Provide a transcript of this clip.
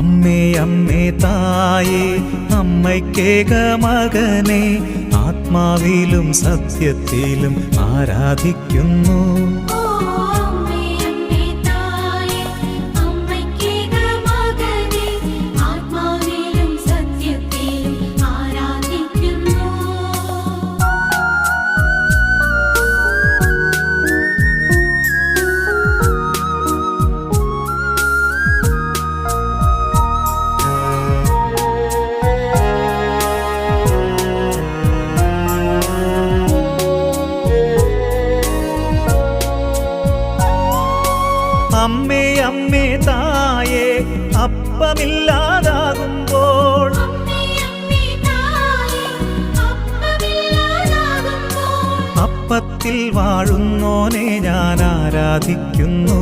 അമ്മേ അമ്മേ തായേ അമ്മയ്ക്കേക മകനെ ആത്മാവിലും സത്യത്തിലും ആരാധിക്കുന്നു. അമ്മേ അമ്മേ തായേ അപ്പമില്ലാതാകുമ്പോൾ അപ്പത്തിൽ വാഴുന്നോനെ ഞാൻ ആരാധിക്കുന്നു.